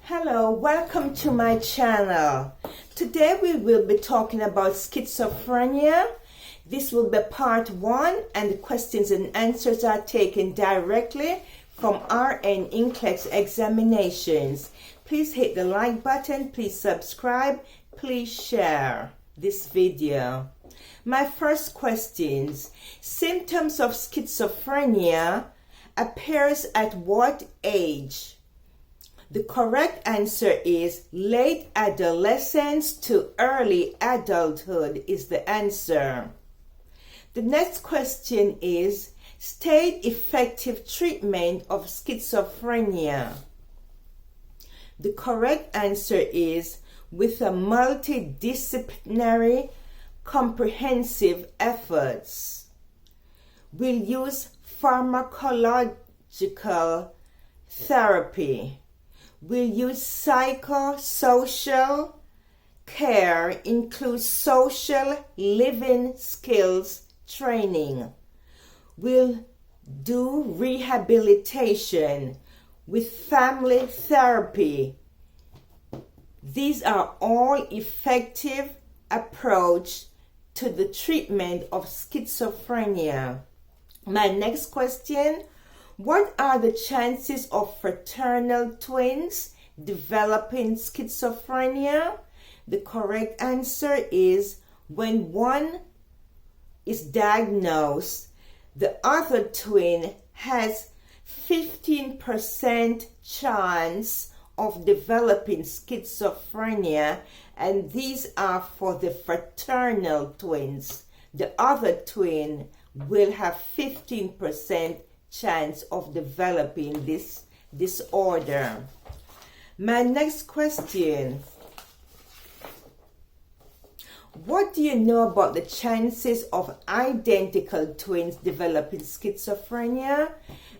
Hello, welcome to my channel. Today we will be talking about schizophrenia. This will be part 1 and the questions and answers are taken directly from RN Nclex examinations. Please hit the like button, please subscribe, please share this video. My first questions. Symptoms of schizophrenia appears at what age? The correct answer is late adolescence to early adulthood is the answer. The next question is state effective treatment of schizophrenia. The correct answer is with a multidisciplinary comprehensive efforts. We'll use pharmacological therapy. We'll use psychosocial care, includes social living skills training. We'll do rehabilitation with family therapy. These are all effective approach to the treatment of schizophrenia. My next question. What are the chances of fraternal twins developing schizophrenia? The correct answer is when one is diagnosed, the other twin has 15% chance of developing schizophrenia, and these are for the fraternal twins. The other twin will have 15% chance of developing this disorder. My next question. What do you know about the chances of identical twins developing schizophrenia?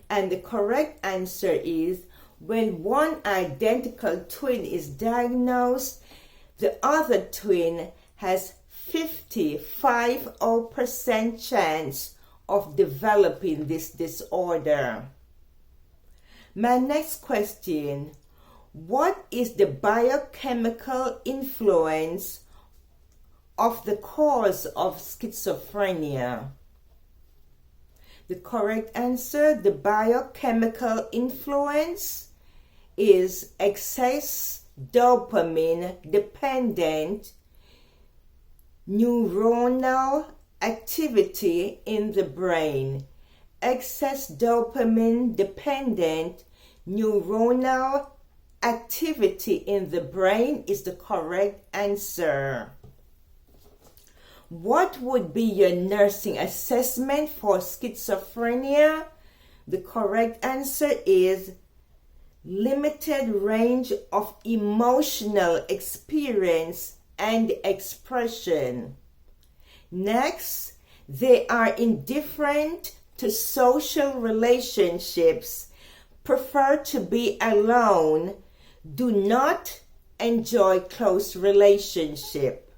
And the correct answer is when one identical twin is diagnosed, the other twin has 50% chance of developing this disorder. My next question. What is the biochemical influence of the cause of schizophrenia? The correct answer, the biochemical influence is excess dopamine dependent neuronal activity in the brain. Excess dopamine dependent neuronal activity in the brain is the correct answer. What would be your nursing assessment for schizophrenia? The correct answer is limited range of emotional experience and expression. Next, they are indifferent to social relationships, prefer to be alone, do not enjoy close relationship.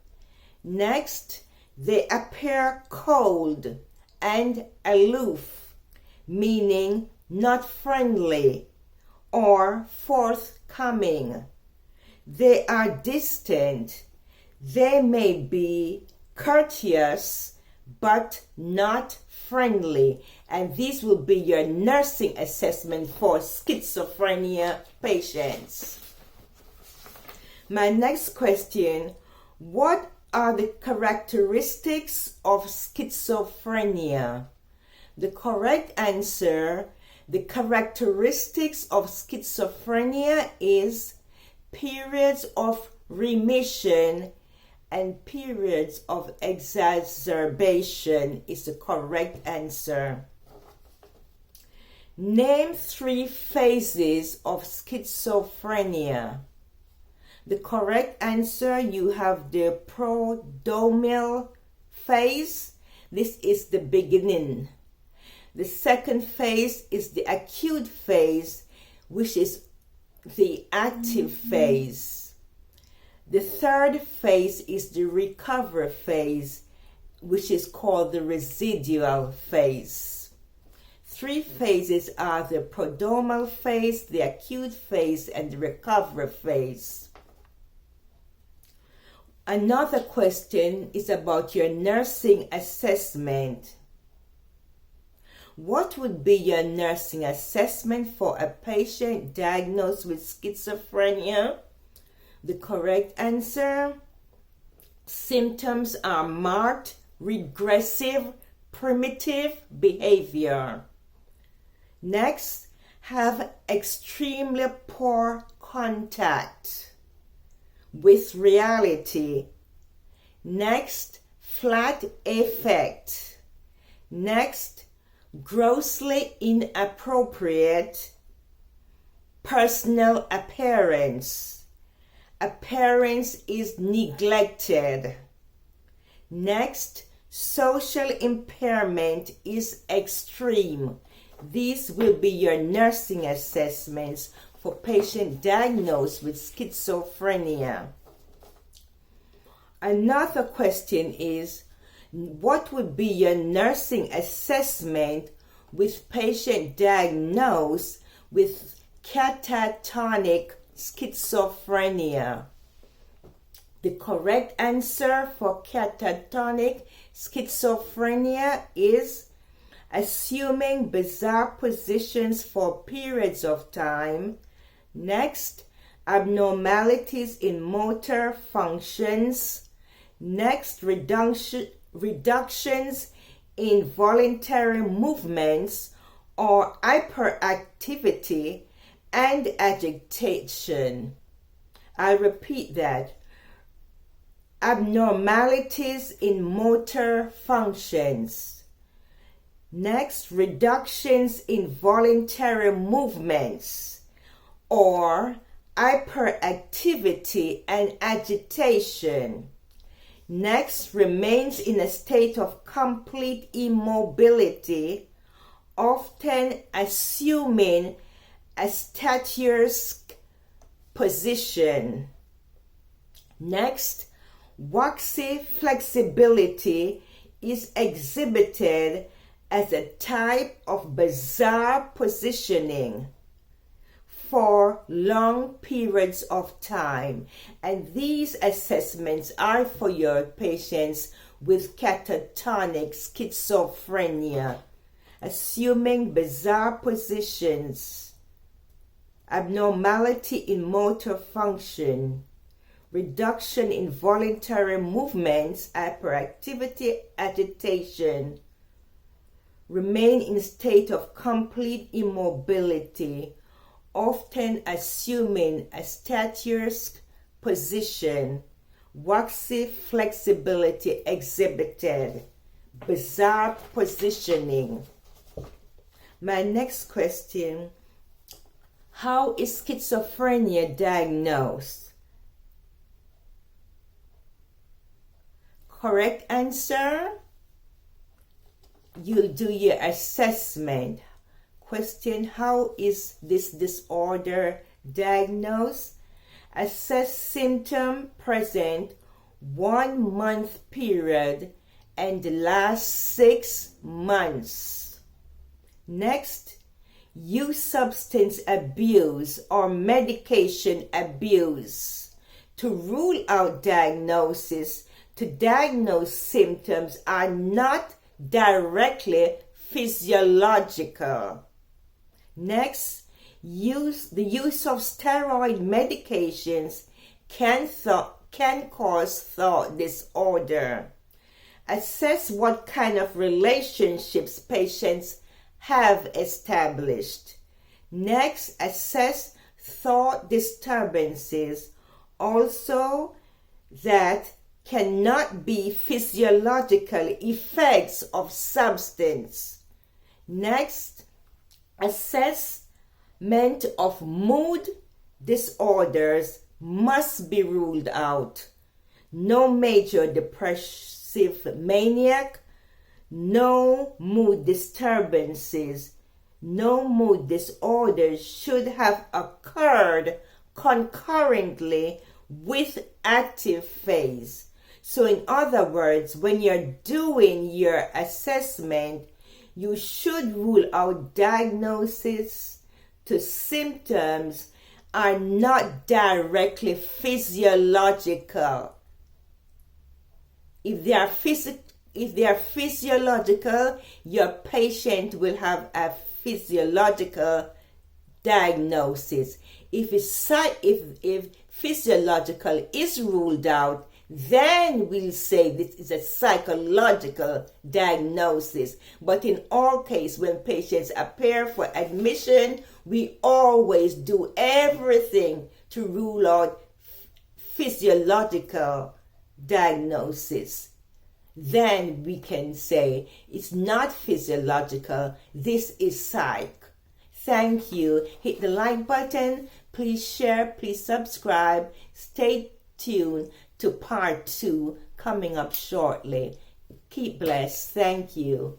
Next, they appear cold and aloof, meaning not friendly or forthcoming. They are distant. They may be courteous but not friendly, and these will be your nursing assessment for schizophrenia patients. My next question. What are the characteristics of schizophrenia? The correct answer, the characteristics of schizophrenia is periods of remission and periods of exacerbation is the correct answer. Name 3 phases of schizophrenia. The correct answer, you have the prodromal phase. This is the beginning. The second phase is the acute phase, which is the active phase. The third phase is the recovery phase, which is called the residual phase. three phases are the prodromal phase, the acute phase, and the recovery phase. Another question is about your nursing assessment. What would be your nursing assessment for a patient diagnosed with schizophrenia? The correct answer: symptoms are marked, regressive, primitive behavior. Next, have extremely poor contact with reality. Next, flat affect. Next, grossly inappropriate personal appearance. Appearance is neglected. Next, social impairment is extreme. These will be your nursing assessments for patient diagnosed with schizophrenia. Another question is, what would be your nursing assessment with patient diagnosed with catatonic schizophrenia? The correct answer for catatonic schizophrenia is assuming bizarre positions for periods of time. Next, abnormalities in motor functions. Next, reductions in voluntary movements or hyperactivity and agitation. I repeat that. Abnormalities in motor functions. Next, reductions in voluntary movements or hyperactivity and agitation. Next, remains in a state of complete immobility, often assuming a statuesque position. Next, waxy flexibility is exhibited as a type of bizarre positioning for long periods of time. And these assessments are for your patients with catatonic schizophrenia, assuming bizarre positions, abnormality in motor function, reduction in voluntary movements, hyperactivity, agitation, remain in a state of complete immobility, often assuming a statuesque position, waxy flexibility exhibited, bizarre positioning. My next question: how is schizophrenia diagnosed? Correct answer: you'll do your assessment. Question: how is this disorder diagnosed? Assess symptom present 1 month period and last 6 months. Next, use substance abuse or medication abuse to rule out diagnosis. To diagnose symptoms are not directly physiological. Next, the use of steroid medications can cause thought disorder. Assess what kind of relationships patients have established. Next, assess thought disturbances, also that cannot be physiological effects of substance. Next, assessment of mood disorders must be ruled out. No major depressive maniac, no mood disturbances, no mood disorders should have occurred concurrently with active phase. So in other words, when you're doing your assessment, you should rule out diagnosis to symptoms are not directly physiological. If they are physiological, your patient will have a physiological diagnosis. If physiological is ruled out, then we'll say this is a psychological diagnosis. But in all cases, when patients appear for admission, we always do everything to rule out physiological diagnosis. Then we can say it's not physiological, this is psych. Thank you. Hit the like button. Please share, please subscribe. Stay tuned to part 2 coming up shortly. Keep blessed. Thank you.